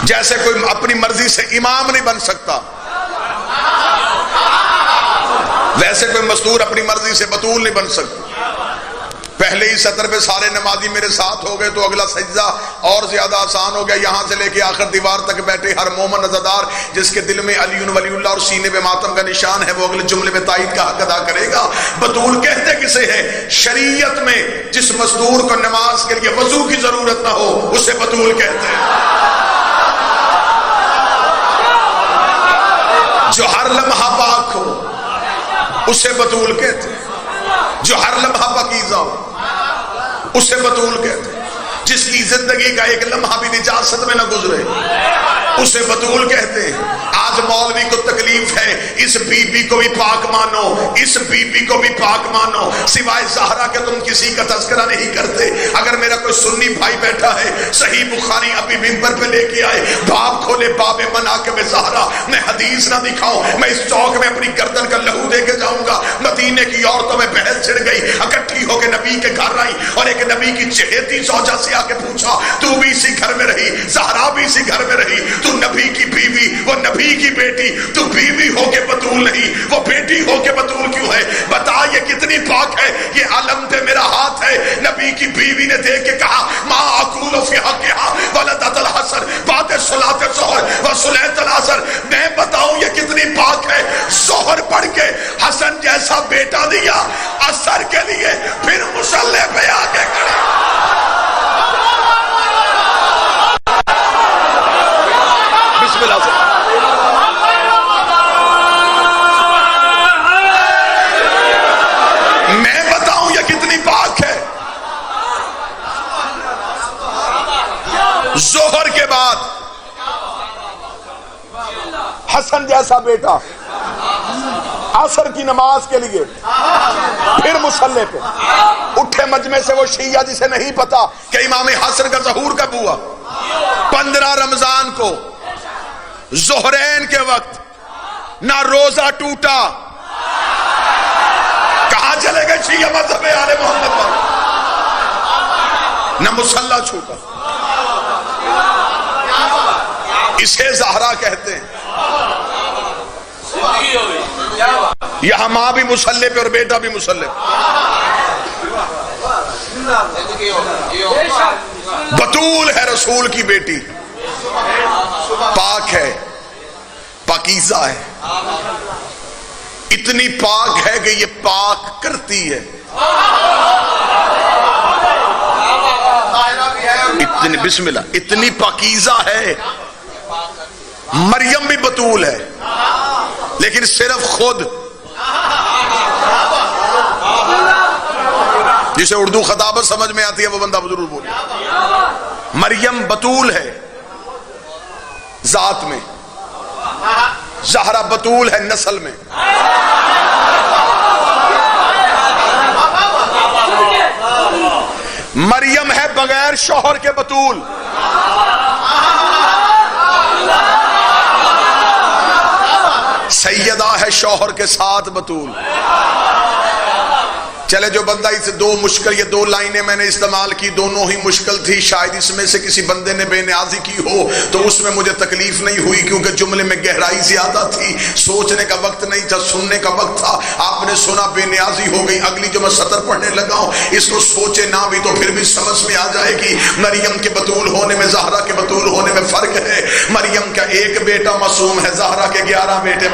جیسے کوئی اپنی مرضی سے امام نہیں بن سکتا، ویسے کوئی مستور اپنی مرضی سے بطول نہیں بن سکتا۔ پہلے ہی سطر پہ سارے نمازی میرے ساتھ ہو گئے تو اگلا سجدہ اور زیادہ آسان ہو گیا، یہاں سے لے کے آخر دیوار تک بیٹھے ہر مومن عزادار جس کے دل میں علی ولی اللہ اور سینے پہ ماتم کا نشان ہے وہ اگلے جملے میں تائید کا حق ادا کرے گا۔ بطول کہتے کسے ہے؟ شریعت میں جس مزدور کو نماز کے لیے وضو کی ضرورت نہ ہو اسے بطول کہتے ہیں، جو ہر لمحہ پاک ہو اسے بطول کہتے ہیں، جو ہر لمحہ پاکیزہ ہو اسے بطول کہتے ہیں، جس کی زندگی کا ایک لمحہ بھی نجاست میں نہ گزرے اسے بطول کہتے ہیں۔ آج مولوی کو تکلیف ہے، اس بی بی کو بھی پاک مانو، اس بی بی کو بھی پاک مانو، سوائے زہرا کے تم کسی کا تذکرہ نہیں کرتے۔ اگر میرا کوئی سنی بھائی بیٹھا ہے، صحیح بخاری ابھی منبر پہ لے کے آئے، باب کھولے باب مناقب زہرا، میں حدیث نہ دکھاؤں، میں اس چوک میں اپنی گردن کا لہو دے کے جاؤں گا۔ مدینے کی عورتوں میں بحث چھڑ گئی، اکٹھی ہو کے نبی کے گھر آئی اور ایک نبی کی چہیتی زوجہ سے آ کے پوچھا تو بھی اسی گھر میں رہی، زہرا بھی اسی گھر میں رہی، تو نبی کی بیوی، وہ نبی کی بیٹی، تو بیوی ہو کے بطول نہیں، وہ بیٹی ہو کے بطول کیوں ہے؟ بتا یہ کتنی پاک ہے؟ یہ علم پہ میرا ہاتھ ہے۔ نبی کی بیوی نے دیکھ کے کہا ما اقول فی حقھا ولدت الحسن بعد صلاۃ الظہر و صلاۃ العصر، میں بتاؤں یہ کتنی پاک ہے؟ ظہر پڑھ کے حسن جیسا بیٹا دیا، عصر کے لیے پھر مصلی پہ آ کے کھڑے۔ بسم اللہ سے میں بتاؤں یہ کتنی پاک ہے۔ ظہر کے بعد حسن جیسا بیٹا، عصر کی نماز کے لیے پھر مصلی پہ اٹھے۔ مجمع سے وہ شیعہ جسے نہیں پتا کہ امام حسن کا ظہور کب ہوا، 15 رمضان کو ظہرین کے وقت، نہ روزہ ٹوٹا۔ کہاں چلے گئے شیعہ مذہب آل محمد پر؟ نہ مصلی چھوٹا۔ اسے زہرا کہتے ہیں۔ یہاں ماں بھی مصلی پہ اور بیٹا بھی مصلی پہ۔ بطول ہے رسول کی بیٹی، پاک ہے، پاکیزہ ہے، اتنی پاک ہے کہ یہ پاک کرتی ہے۔ اتنی بسم اللہ اتنی پاکیزہ ہے۔ مریم بھی بطول ہے لیکن صرف خود، جسے اردو خطابت سمجھ میں آتی ہے وہ بندہ ضرور بولے۔ مریم بطول ہے ذات میں، زہرا بطول ہے نسل میں۔ مریم ہے بغیر شوہر کے بطول، سیدہ ہے شوہر کے ساتھ بطول۔ چلے جو بندہ اسے دو مشکل، یہ دو لائنیں میں نے استعمال کی، دونوں ہی مشکل تھی، شاید اس میں سے کسی بندے نے بے نیازی کی ہو تو اس میں مجھے تکلیف نہیں ہوئی کیونکہ جملے میں گہرائی زیادہ تھی، سوچنے کا وقت نہیں تھا، سننے کا وقت تھا۔ آپ نے سنا بے نیازی ہو گئی، اگلی جو میں سطر پڑھنے لگا ہوں اس کو سوچے نہ بھی تو پھر بھی سمجھ میں آ جائے گی۔ مریم کے بطول ہونے میں زہرا کے بطول ہونے میں فرق ہے۔ مریم کا ایک بیٹا معصوم ہے، زہرا کے 11 بیٹے۔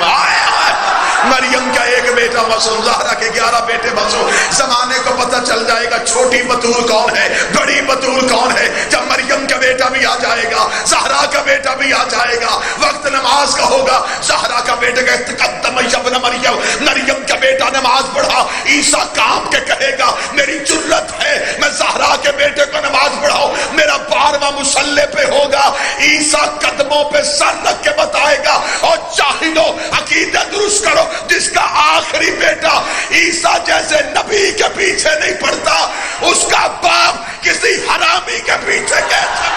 مریم کا ایک بیٹا معصوم، زہرا کے 11 بیٹے معصوم۔ زمانے کو پتہ چل جائے گا چھوٹی بطول کون ہے، بڑی بطول کون ہے، جب مریم کا بیٹا بھی آ جائے گا، زہرا کا بیٹا بھی آ جائے گا، وقت نماز کا ہوگا، زہرا کا بیٹا کا تقدم ابن مریم، مریم کا بیٹا نماز پڑھا، عیسیٰ کام کے کہے گا میری جرت ہے میں زہرا کے بیٹے کو نماز پڑھاؤں، میرا 12واں مصلی پہ ہوگا، عیسیٰ قدموں پہ سر رکھ کے بتائے گا اور چاہیدو عقیدہ درست کرو جس کا آخری بیٹا عیسیٰ جیسے نبی کے پیچھے نہیں پڑتا، اس کا باپ کسی حرامی کے پیچھے کیسے؟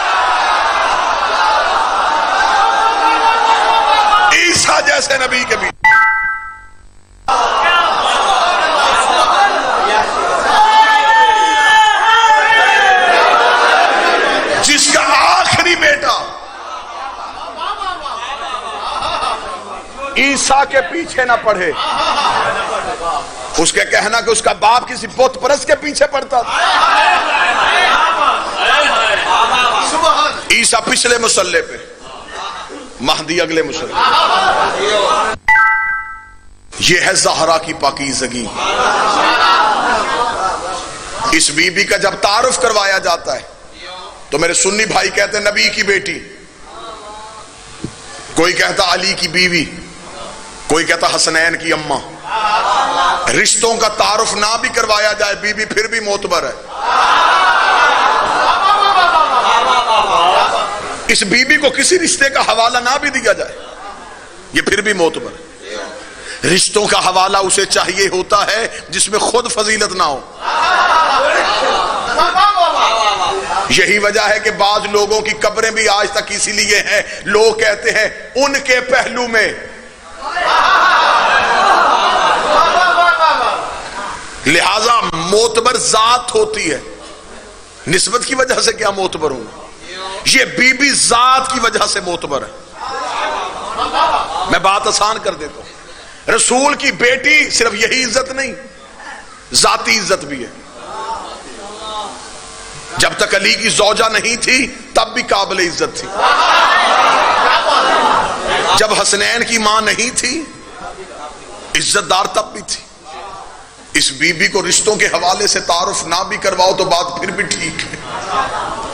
عیسیٰ جیسے نبی کے پیچھے۔ جس کا آخری بیٹا عیسیٰ کے پیچھے نہ پڑھے. اس کے کہنا کہ اس کا باپ کسی بت پرست کے پیچھے پڑتا تھا. عیسیٰ پچھلے مصلے پہ، مہدی اگلے مصلے. یہ ہے زہرا کی پاکیزگی. اس بی بی کا جب تعارف کروایا جاتا ہے تو میرے سنی بھائی کہتے ہیں نبی کی بیٹی، کوئی کہتا علی کی بیوی، کوئی کہتا حسنین کی اماں. رشتوں کا تعارف نہ بھی کروایا جائے بی بی پھر بھی معتبر ہے. اس بی بی کو کسی رشتے کا حوالہ نہ بھی دیا جائے یہ پھر بھی معتبر ہے. رشتوں کا حوالہ اسے چاہیے ہوتا ہے جس میں خود فضیلت نہ ہو. یہی وجہ ہے کہ بعض لوگوں کی قبریں بھی آج تک اسی لیے ہیں، لوگ کہتے ہیں ان کے پہلو میں. لہذا معتبر ذات ہوتی ہے، نسبت کی وجہ سے کیا معتبر ہوں. یہ بی بی ذات کی وجہ سے معتبر ہے. میں بات آسان کر دیتا ہوں. رسول کی بیٹی صرف یہی عزت نہیں، ذاتی عزت بھی ہے. جب تک علی کی زوجہ نہیں تھی تب بھی قابل عزت تھی. جب حسنین کی ماں نہیں تھی عزت دار تب بھی تھی. اس بی بی کو رشتوں کے حوالے سے تعارف نہ بھی کرواؤ تو بات پھر بھی ٹھیک ہے.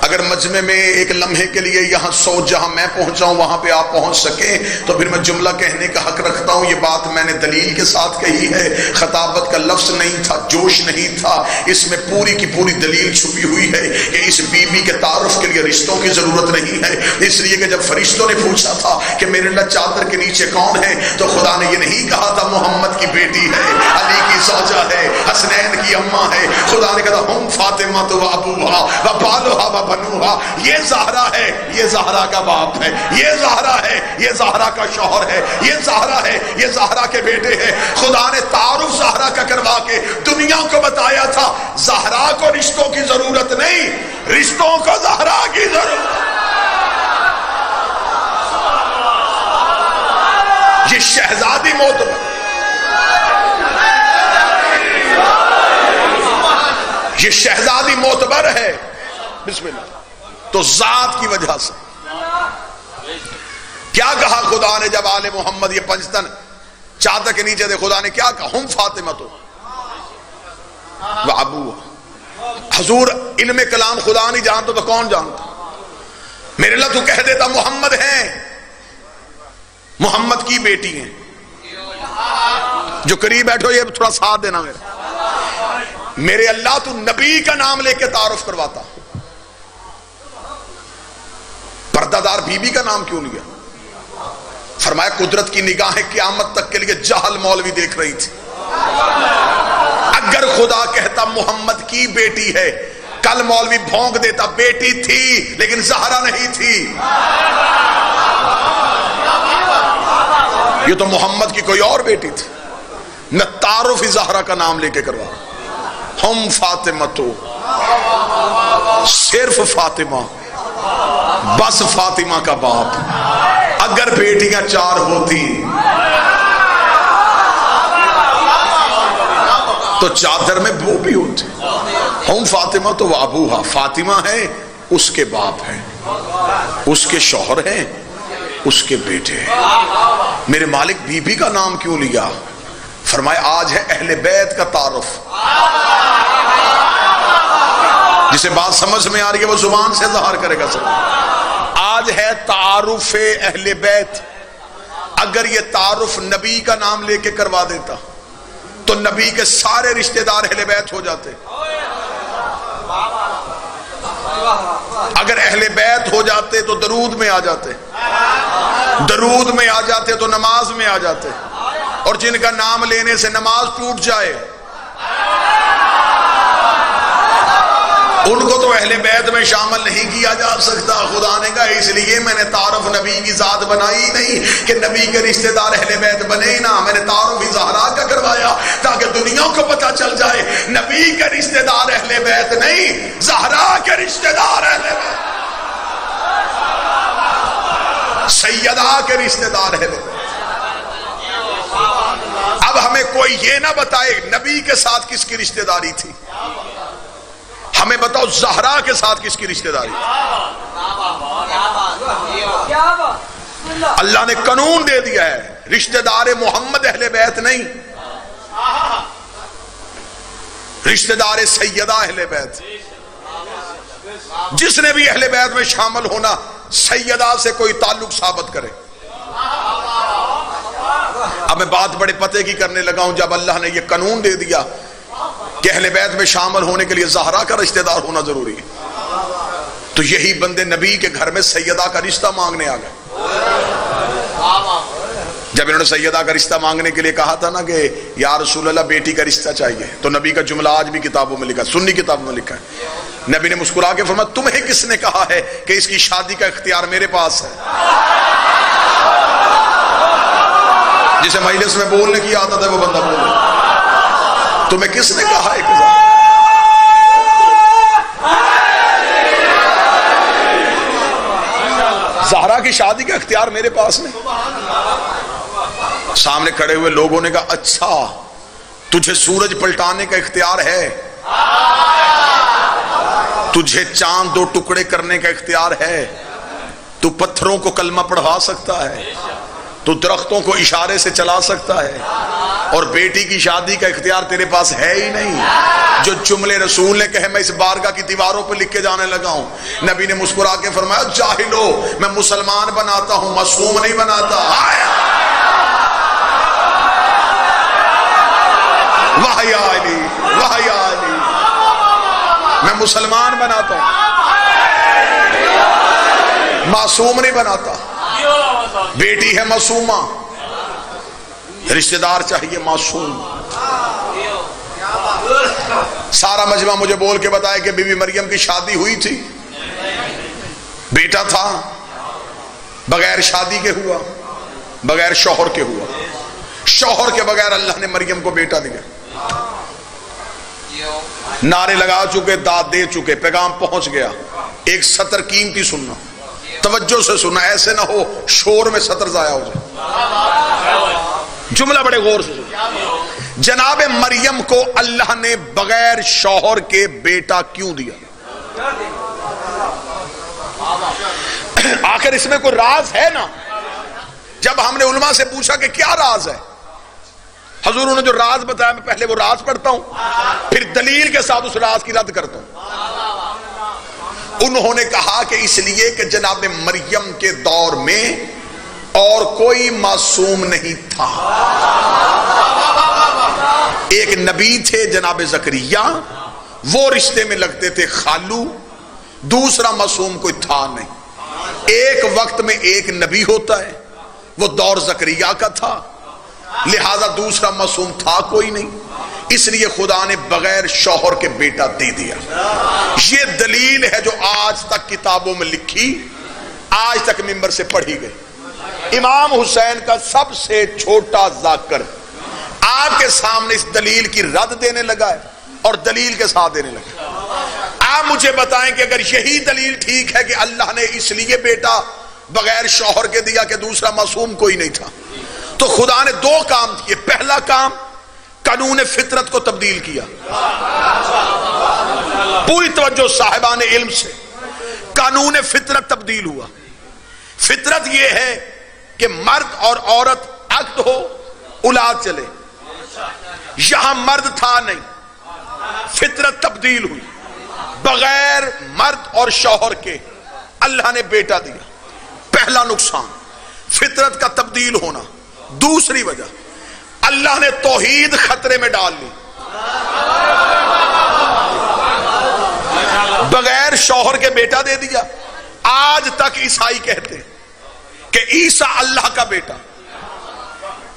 اگر مجمع میں ایک لمحے کے لیے یہاں سوچ جہاں میں پہنچاؤں وہاں پہ آپ پہنچ سکیں تو پھر میں جملہ کہنے کا حق رکھتا ہوں. یہ بات میں نے دلیل کے ساتھ کہی ہے، خطابت کا لفظ نہیں تھا، جوش نہیں تھا. اس میں پوری کی پوری دلیل چھپی ہوئی ہے کہ اس بی بی کے تعارف کے لیے رشتوں کی ضرورت نہیں ہے. اس لیے کہ جب فرشتوں نے پوچھا تھا کہ میرے اللہ چادر کے نیچے کون ہے تو خدا نے یہ نہیں کہا تھا محمد کی بیٹی ہے، علی کی زوجہ ہے، حسنین کی اماں ہے. خدا نے کہا ہم فاطمہ تو ابوہا و بالھا و بنوہا. یہ زہرا ہے، یہ زہرا کا باپ ہے، یہ زہرا ہے، یہ زہرا کا شوہر ہے، یہ زہرا ہے، یہ زہرا کے بیٹے ہیں. خدا نے تعارف زہرا کا کروا کے دنیا کو بتایا تھا زہرا کو رشتوں کی ضرورت نہیں، رشتوں کو زہرا کی ضرورت. یہ شہزادی معتبر، یہ شہزادی معتبر ہے. بسم اللہ. تو ذات کی وجہ سے کیا کہا خدا نے جب آل محمد یہ پنجتن چادر کے نیچے تھے؟ خدا نے کیا کہا؟ ہم فاطمہ تو ابو. حضور علم کلام خدا نہیں جانتا تو کون جانتا؟ میرے اللہ تو کہہ دیتا محمد ہیں، محمد کی بیٹی ہیں. جو قریب بیٹھو یہ تھوڑا ساتھ دینا میرے اللہ تو نبی کا نام لے کے تعارف کرواتا. پردہ دار بی بی کا نام کیوں لیا؟ فرمایا قدرت کی نگاہیں قیامت تک کے لیے جہل مولوی دیکھ رہی تھی. اگر خدا کہتا محمد کی بیٹی ہے کل مولوی بھونک دیتا بیٹی تھی لیکن زہرا نہیں تھی. یہ تو محمد کی کوئی اور بیٹی تھی. میں تعارف زہرا کا نام لے کے کروا رہا ہوں. ہم فاطمہ تو صرف فاطمہ، بس فاطمہ کا باپ. اگر بیٹیاں چار ہوتی تو چادر میں وہ بھی ہوتے. ہم فاطمہ تو ابوہا، فاطمہ ہے اس کے باپ ہیں، اس کے شوہر ہیں، اس کے بیٹے ہیں. میرے مالک بی بی کا نام کیوں لیا؟ فرمایا آج ہے اہل بیت کا تعارف. جسے بات سمجھ میں آ رہی ہے وہ زبان سے ظاہر کرے گا. سب آج ہے تعارف اہل بیت. اگر یہ تعارف نبی کا نام لے کے کروا دیتا تو نبی کے سارے رشتہ دار اہل بیت ہو جاتے. اگر اہل بیت ہو جاتے تو درود میں آ جاتے، درود میں آ جاتے تو نماز میں آ جاتے. اور جن کا نام لینے سے نماز ٹوٹ جائے ان کو تو اہل بیت میں شامل نہیں کیا جا سکتا. خدا نے کہا اس لیے میں نے تعارف نبی کی ذات بنائی نہیں کہ نبی کے رشتہ دار اہل بیت بنے نا. میں نے تعارف زہرا کا کروایا تاکہ دنیا کو پتہ چل جائے نبی کے رشتہ دار اہل بیت نہیں، زہرا کے رشتہ دار اہل بیت، سیدہ کے رشتہ دار اہل بیت. اب ہمیں کوئی یہ نہ بتائے نبی کے ساتھ کس کی رشتہ داری تھی، ہمیں بتاؤ زہرا کے ساتھ کس کی رشتہ داری تھی۔ اللہ نے قانون دے دیا ہے، رشتہ دار محمد اہل بیت نہیں، رشتہ دار سیدہ اہل بیت۔ جس نے بھی اہل بیت میں شامل ہونا سیدہ سے کوئی تعلق ثابت کرے۔ اب میں بات بڑے پتے کی کرنے لگا ہوں، جب اللہ نے یہ قانون دے دیا کہ اہل بیت میں شامل ہونے کے لیے زہرا کا رشتہ دار ہونا ضروری ہے، تو یہی بندے نبی کے گھر میں سیدہ کا رشتہ مانگنے آ گئے۔ جب انہوں نے سیدہ کا رشتہ مانگنے کے لیے کہا تھا نا کہ یا رسول اللہ بیٹی کا رشتہ چاہیے، تو نبی کا جملہ آج بھی کتابوں میں لکھا ہے، سنی کتابوں میں لکھا ہے، نبی نے مسکرا کے فرمایا تمہیں کس نے کہا ہے کہ اس کی شادی کا اختیار میرے پاس ہے؟ جسے مجلس میں بولنے کی عادت ہے وہ بندہ بولے، تمہیں کس نے کہا ہے کہ زہرا کی شادی کا اختیار میرے پاس نہیں؟ سامنے کھڑے ہوئے لوگوں نے کہا اچھا تجھے سورج پلٹانے کا اختیار ہے، تجھے چاند دو ٹکڑے کرنے کا اختیار ہے، تو پتھروں کو کلمہ پڑھوا سکتا ہے، تو درختوں کو اشارے سے چلا سکتا ہے، اور بیٹی کی شادی کا اختیار تیرے پاس ہے ہی نہیں۔ جو جملے رسول نے کہے میں اس بارگاہ کی دیواروں پہ لکھ کے جانے لگا ہوں۔ نبی نے مسکرا کے فرمایا جاہلو، میں مسلمان بناتا ہوں، معصوم نہیں بناتا۔ واہ یا علی، واہ یا علی، میں مسلمان بناتا ہوں، معصوم نہیں بناتا۔ بیٹی ہے معصومہ، رشتہ دار چاہیے معصوم۔ سارا مجمع مجھے بول کے بتایا کہ بی بی مریم کی شادی ہوئی تھی، بیٹا تھا، بغیر شادی کے ہوا، بغیر شوہر کے ہوا، شوہر کے بغیر اللہ نے مریم کو بیٹا دیا۔ نعرے لگا چکے، داد دے چکے، پیغام پہنچ گیا۔ ایک سطر قیمتی سننا، توجہ سے سننا، ایسے نہ ہو شور میں سطر ضائع ہو جائے، جملہ بڑے غور سے سننا۔ جناب مریم کو اللہ نے بغیر شوہر کے بیٹا کیوں دیا؟ آخر اس میں کوئی راز ہے نا؟ جب ہم نے علماء سے پوچھا کہ کیا راز ہے، حضور نے جو راز بتایا میں پہلے وہ راز پڑھتا ہوں، پھر دلیل کے ساتھ اس راز کی رد کرتا ہوں۔ انہوں نے کہا کہ اس لیے کہ جناب مریم کے دور میں اور کوئی معصوم نہیں تھا۔ ایک نبی تھے جناب زکریا، وہ رشتے میں لگتے تھے خالو، دوسرا معصوم کوئی تھا نہیں۔ ایک وقت میں ایک نبی ہوتا ہے، وہ دور زکریا کا تھا، لہذا دوسرا معصوم تھا کوئی نہیں، اس لیے خدا نے بغیر شوہر کے بیٹا دے دیا۔ یہ دلیل ہے جو آج تک کتابوں میں لکھی، آج تک ممبر سے پڑھی گئی۔ امام حسین کا سب سے چھوٹا ذاکر آپ کے سامنے اس دلیل کی رد دینے لگا ہے اور دلیل کے ساتھ دینے لگا۔ آپ مجھے بتائیں کہ اگر یہی دلیل ٹھیک ہے کہ اللہ نے اس لیے بیٹا بغیر شوہر کے دیا کہ دوسرا معصوم کوئی نہیں تھا، تو خدا نے دو کام کیے۔ پہلا کام قانون فطرت کو تبدیل کیا۔ پوری توجہ صاحبان علم سے، قانون فطرت تبدیل ہوا۔ فطرت یہ ہے کہ مرد اور عورت عقد ہو، اولاد چلے، یہاں مرد تھا نہیں، فطرت تبدیل ہوئی، بغیر مرد اور شوہر کے اللہ نے بیٹا دیا۔ پہلا نقصان فطرت کا تبدیل ہونا۔ دوسری وجہ اللہ نے توحید خطرے میں ڈال لی۔ بغیر شوہر کے بیٹا دے دیا۔ آج تک عیسائی کہتے کہ عیسیٰ اللہ کا بیٹا،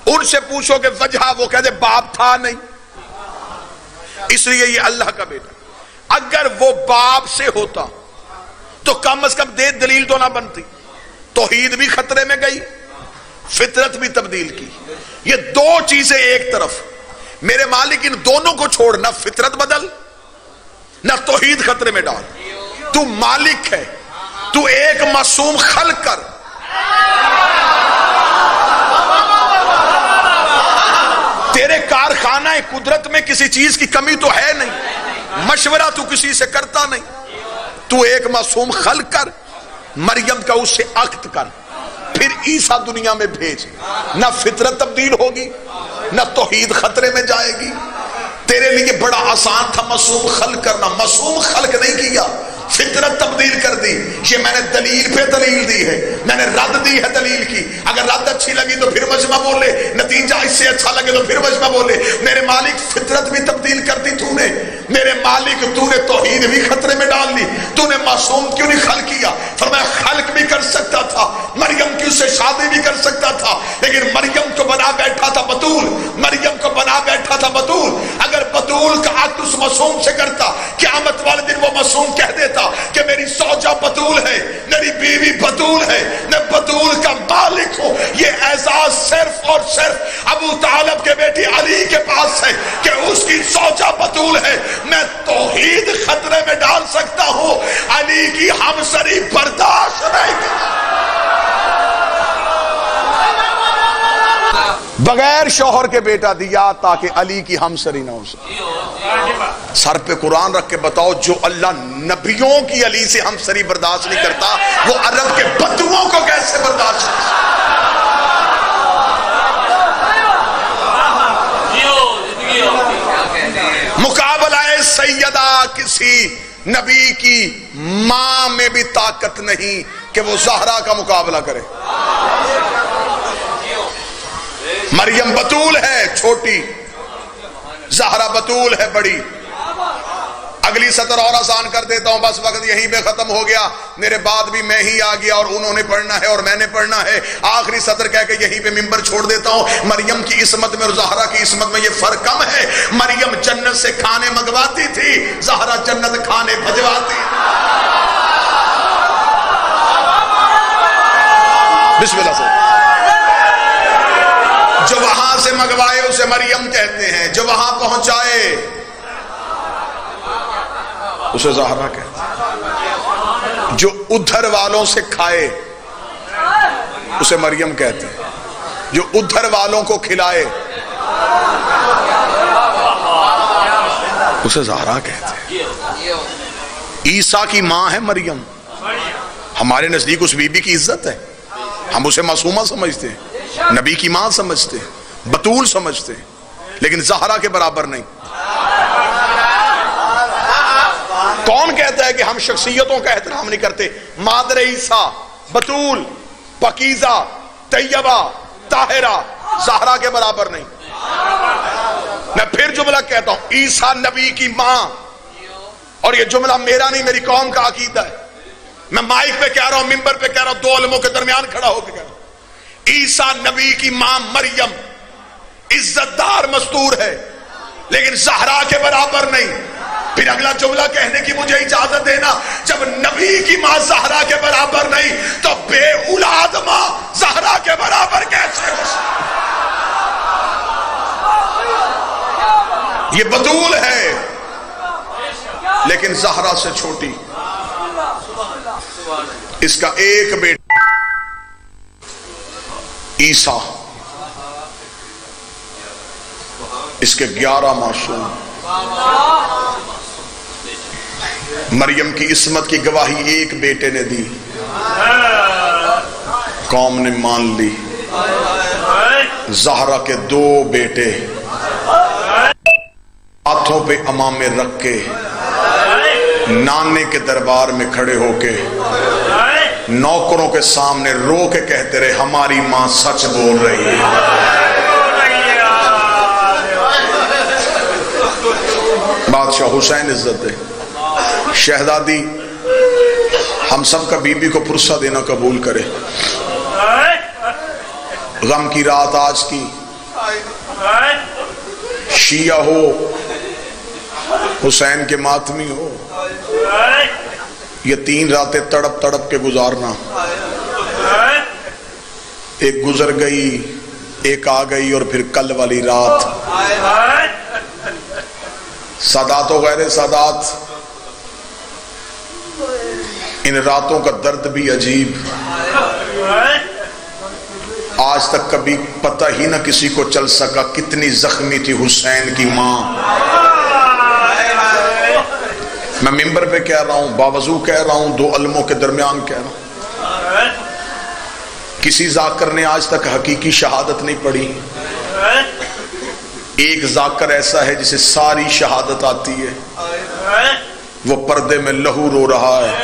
ان سے پوچھو کہ وجہ، وہ کہتے باپ تھا نہیں، اس لیے یہ اللہ کا بیٹا۔ اگر وہ باپ سے ہوتا تو کم از کم دلیل تو نہ بنتی۔ توحید بھی خطرے میں گئی، فطرت بھی تبدیل کی۔ یہ دو چیزیں ایک طرف، میرے مالک ان دونوں کو چھوڑ، نہ فطرت بدل نہ توحید خطرے میں ڈال۔ تو مالک ہے، تو ایک معصوم خلق کر، تیرے کسی چیز کی کمی تو ہے نہیں، مشورہ تو کسی سے کرتا نہیں، تو ایک معصوم خلق کر، مریم کا اس سے عقد کر، پھر عیسیٰ دنیا میں بھیج، نہ فطرت تبدیل ہوگی نہ توحید خطرے میں جائے گی۔ تیرے لیے بڑا آسان تھا معصوم خلق کرنا، معصوم خلق نہیں کیا، فطرت تبدیل کر دی۔ یہ میں نے دلیل پہ دلیل دی ہے، میں نے رد دی ہے دلیل کی، اگر رد اچھی لگی تو پھر مجمع بولے، نتیجہ اس سے اچھا لگے تو پھر مجمع بولے۔ میرے مالک فطرت بھی تبدیل کر دی تو نے، میرے مالک تو نے توحید بھی خطرے میں ڈال دی، تو نے معصوم کیوں نہیں خلق کیا؟ فرمایا خلق بھی کر سکتا تھا، مریم کی اس سے شادی بھی کر سکتا تھا، لیکن مریم کو بنا بیٹھا تھا بتول، مریم کو بنا بیٹھا تھا بتول۔ اگر بتول کا عقد اس معصوم سے کرتا، قیامت والے دن وہ معصوم کہہ دیتا کہ میری زوجہ بتول ہے، میری بیوی بتول ہے، میں بتول کا مالک ہوں۔ یہ اعزاز صرف اور صرف ابو طالب کے بیٹی علی کے پاس ہے کہ اس کی زوجہ بتول ہے۔ میں توحید خطرے میں ڈال سکتا ہوں، علی کی ہمسری برداشت نہیں کی۔ بغیر شوہر کے بیٹا دیا تاکہ علی کی ہمسری نہ ہو سکے۔ سر پہ قرآن رکھ کے بتاؤ، جو اللہ نبیوں کی علی سے ہمسری برداشت نہیں کرتا، وہ عرب کے بدوؤں کو کیسے برداشت کرتا؟ مقابلہ سیدہ کسی نبی کی ماں میں بھی طاقت نہیں کہ وہ زہرا کا مقابلہ کرے۔ مریم بتول ہے چھوٹی، زہرا بتول ہے بڑی۔ اگلی سطر اور آسان کر دیتا ہوں، بس وقت یہیں پہ ختم ہو گیا، میرے بعد بھی میں ہی آ گیا اور انہوں نے پڑھنا ہے اور میں نے پڑھنا ہے۔ آخری سطر کہہ کے یہیں پہ ممبر چھوڑ دیتا ہوں۔ مریم کی عصمت میں اور زہرا کی عصمت میں یہ فرق کم ہے۔ مریم جنت سے کھانے منگواتی تھی، زہرا جنت کھانے بھجواتی۔ بسم اللہ سے۔ جو وہاں سے منگوائے اسے مریم کہتے ہیں، جو وہاں پہنچائے اسے زہرا کہتے ہیں، جو ادھر والوں سے کھائے اسے مریم کہتے ہیں، جو ادھر والوں کو کھلائے اسے زہرا کہتے ہیں۔ عیسیٰ کی ماں ہے مریم، ہمارے نزدیک اس بی بی کی عزت ہے، ہم اسے معصومہ سمجھتے ہیں، نبی کی ماں سمجھتے ہیں، بتول سمجھتے ہیں، لیکن زہرا کے برابر نہیں۔ کون کہتا ہے کہ ہم شخصیتوں کا احترام نہیں کرتے؟ مادر عیسیٰ بتول، پاکیزہ، طیبہ، طاہرہ، زہرا کے برابر نہیں۔ میں پھر جملہ کہتا ہوں، عیسیٰ نبی کی ماں، اور یہ جملہ میرا نہیں، میری قوم کا عقیدہ ہے، میں مائک پہ کہہ رہا ہوں، ممبر پہ کہہ رہا ہوں، دو علموں کے درمیان کھڑا ہو کے کہہ رہا ہوں، عیسیٰ نبی کی ماں مریم عزت دار مستور ہے، لیکن زہرا کے برابر نہیں۔ پھر اگلا جملہ کہنے کی مجھے اجازت دینا، جب نبی کی ماں زہرا کے برابر نہیں تو بے اولاد ماں زہرا کے برابر کیسے ہو سکتی؟ یہ بتول ہے لیکن زہرا سے چھوٹی۔ اس کا ایک بیٹا عیسیٰ، اس کے 11 معصوم۔ مریم کی عصمت کی گواہی ایک بیٹے نے دی، قوم نے مان لی۔ زہرا کے 2 بیٹے ہاتھوں پہ امامے رکھ کے نانے کے دربار میں کھڑے ہو کے نوکروں کے سامنے رو کے کہتے رہے، ہماری ماں سچ بول رہی ہے۔ بادشاہ حسین عزت دے، شہزادی ہم سب کا بی بی کو پرسہ دینا قبول کرے۔ غم کی رات آج کی، شیعہ ہو حسین کے ماتمی ہو، یہ 3 راتیں تڑپ تڑپ کے گزارنا، ایک گزر گئی، ایک آ گئی، اور پھر کل والی رات۔ سادات و غیر سادات، ان راتوں کا درد بھی عجیب۔ آج تک کبھی پتہ ہی نہ کسی کو چل سکا کتنی زخمی تھی حسین کی ماں. میں ممبر پہ کہہ رہا ہوں، باوضو کہہ رہا ہوں، دو علموں کے درمیان کہہ رہا ہوں. کسی ذاکر نے آج تک حقیقی شہادت نہیں پڑھی. ایک ذاکر ایسا ہے جسے ساری شہادت آتی ہے، وہ پردے میں لہو رو رہا ہے.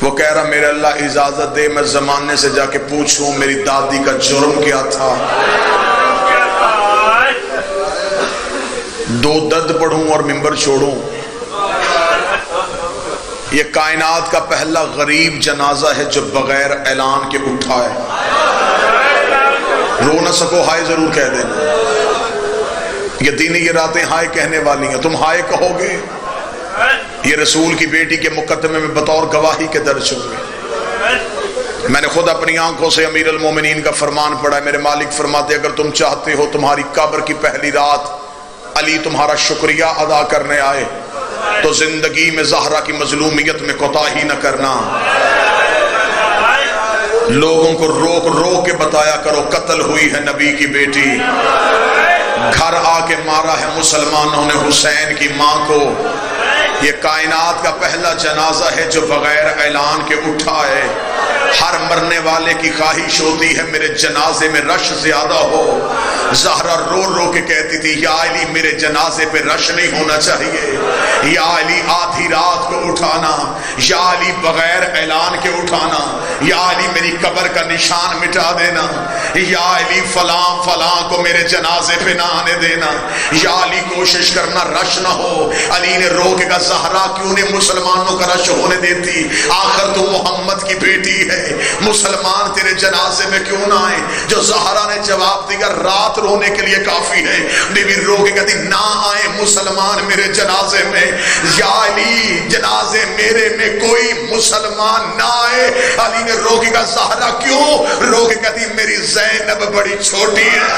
وہ کہہ رہا میرے اللہ اجازت دے میں زمانے سے جا کے پوچھوں میری دادی کا جرم کیا تھا، دو درد پڑھوں اور ممبر چھوڑوں. یہ کائنات کا پہلا غریب جنازہ ہے جو بغیر اعلان کے اٹھا ہے. رو نہ سکو ہائے ضرور کہہ دینا. یہ دینی یہ راتیں ہائے کہنے والی ہیں، تم ہائے کہو گے. یہ رسول کی بیٹی کے مقدمے میں بطور گواہی کے درج ہوں گے. میں نے خود اپنی آنکھوں سے امیر المومنین کا فرمان پڑھا ہے. میرے مالک فرماتے اگر تم چاہتے ہو تمہاری قبر کی پہلی رات علی تمہارا شکریہ ادا کرنے آئے تو زندگی میں زہرا کی مظلومیت میں کوتاہی نہ کرنا. لوگوں کو روک روک کے بتایا کرو قتل ہوئی ہے نبی کی بیٹی، گھر آ کے مارا ہے مسلمانوں نے حسین کی ماں کو. یہ کائنات کا پہلا جنازہ ہے جو بغیر اعلان کے اٹھا ہے. ہر مرنے والے کی خواہش ہوتی ہے میرے جنازے میں رش زیادہ ہو. زہرا رو رو کے کہتی تھی یا علی میرے جنازے پہ رش نہیں ہونا چاہیے، یا علی آدھی رات کو اٹھانا، یا علی بغیر اعلان کے اٹھانا، یا علی میری قبر کا نشان مٹا دینا، یا علی فلاں فلاں کو میرے جنازے پہ نہ آنے دینا، یا علی کوشش کرنا رش نہ ہو. علی نے رو کے کہا زہرا کیوں نہیں مسلمانوں کا رش ہونے دیتی، آخر تو محمد کی بیٹی ہے، مسلمان تیرے جنازے میں کیوں نہ آئے. جو زہرا نے جواب دیا رات رونے کے لیے کافی ہے. بی بی رو کے کہتی نہ آئے مسلمان میرے جنازے میں، یا علی جنازے میرے میں کوئی مسلمان نہ آئے. علی نے رو کے کہا زہرا کیوں؟ رو کے کہتی میری زینب بڑی چھوٹی ہے،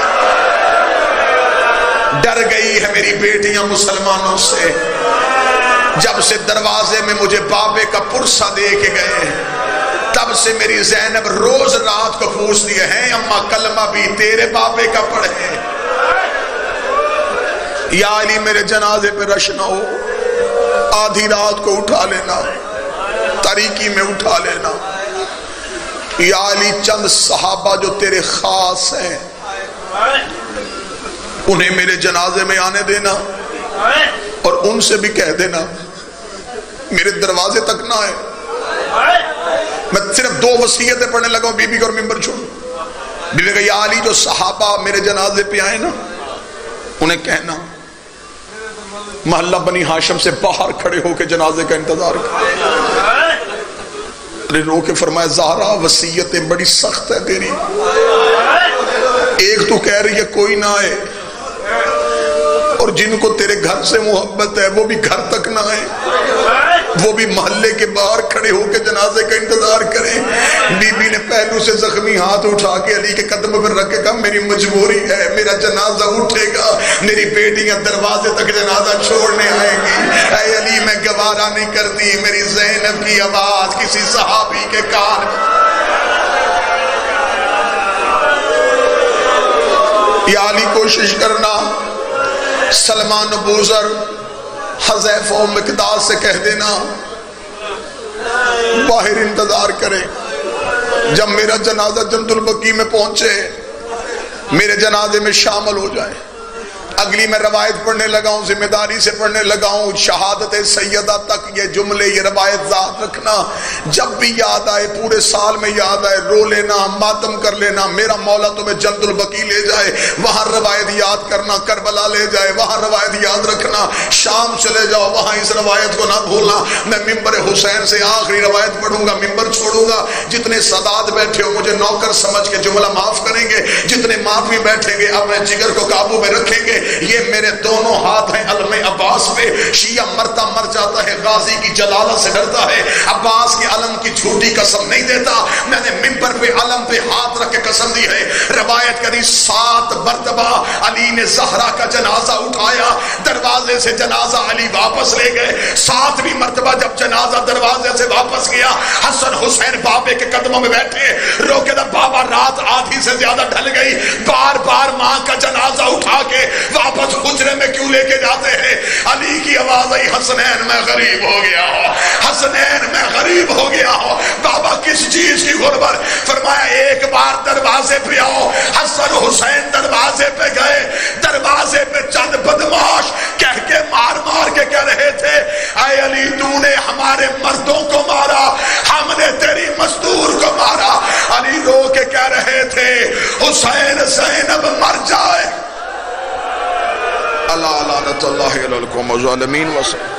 ڈر گئی ہے میری بیٹیاں مسلمانوں سے. جب سے دروازے میں مجھے بابے کا پرسہ دے کے گئے تب سے میری زینب روز رات کو پوچھتی ہے اماں کلمہ بھی تیرے بابے کا پڑھے. یا علی میرے جنازے پہ رش نہ ہو، آدھی رات کو اٹھا لینا، تاریکی میں اٹھا لینا. یا علی چند صحابہ جو تیرے خاص ہیں انہیں میرے جنازے میں آنے دینا اور ان سے بھی کہہ دینا میرے دروازے تک نہ آئے. میں صرف دو وصیتیں پڑھنے لگا ہوں، بی بی کو اور ممبر چھوڑ. بی بی کہ یا علی جو صحابہ میرے جنازے پہ آئے نا انہیں کہنا محلہ بنی ہاشم سے باہر کھڑے ہو کے جنازے کا انتظار کریں. رو کے فرمایا زہرا وصیتیں بڑی سخت ہے تیری. ایک تو کہہ رہی ہے کوئی نہ آئے، اور جن کو تیرے گھر سے محبت ہے وہ بھی گھر تک نہ آئے، وہ بھی محلے کے باہر کھڑے ہو کے جنازے کا انتظار کریں. بی بی نے پہلو سے زخمی ہاتھ اٹھا کے علی کے قدم پر رکھ کے کہا میری مجبوری ہے، میرا جنازہ اٹھے گا، میری بیٹیاں دروازے تک جنازہ چھوڑنے آئیں گی. اے علی میں گوارا نہیں کرتی میری زینب کی آواز کسی صحابی کے کان میں. یا علی کوشش کرنا سلمان بوزر حذیفہ و مقداد سے کہہ دینا باہر انتظار کرے. جب میرا جنازہ جنت البقیع میں پہنچے میرے جنازے میں شامل ہو جائے. اگلی میں روایت پڑھنے لگا ہوں، ذمہ داری سے پڑھنے لگا ہوں، شہادت سیدہ تک یہ جملے یہ روایت ذات رکھنا. جب بھی یاد آئے پورے سال میں یاد آئے رو لینا، ماتم کر لینا. میرا مولا تمہیں جنت البقیع لے جائے وہاں روایت یاد کرنا، کربلا لے جائے وہاں روایت یاد رکھنا، شام چلے جاؤ وہاں اس روایت کو نہ بھولنا. میں ممبر حسین سے آخری روایت پڑھوں گا، ممبر چھوڑوں گا. جتنے سادات بیٹھے ہو مجھے نوکر سمجھ کے جملہ معاف کریں گے، جتنے معافی بیٹھیں گے اپنے جگر کو قابو میں رکھیں گے. یہ میرے دونوں ہاتھ ہیں علم عباس پہ. شیعہ مرتا مر جاتا ہے، غازی کی جلالت سے ڈرتا ہے، عباس کے علم کی جھوٹی قسم نہیں دیتا. میں نے منبر پہ علم پہ ہاتھ رکھ کے قسم دی ہے. روایت کری 7 مرتبہ علی نے زہرا کا جنازہ اٹھایا، دروازے سے جنازہ علی واپس لے گئے. 7ویں مرتبہ جب جنازہ دروازے سے واپس گیا، حسن حسین بابے کے قدموں میں بیٹھے، رو کے بابا رات آدھی سے زیادہ ڈھل گئی، بار بار ماں کا جنازہ اٹھا کے واپس حجرے میں کیوں لے کے جاتے ہیں؟ علی کی آواز آئی، حسنین میں غریب ہو گیا ہوں، حسنین میں غریب ہو گیا ہوں. بابا کس چیز کی غربت؟ فرمایا ایک بار دروازے پہ آؤ. حسن حسین دروازے پہ گئے، دروازے پہ چند بدماش کہہ کے مار مار کے کہہ رہے تھے، اے علی تو نے ہمارے مردوں کو مارا، ہم نے تیری مزدور کو مارا. علی رو کے کہہ رہے تھے، حسین زینب مر جائے. اللہ لعنت اللہ علی القوم الظالمین وسلم.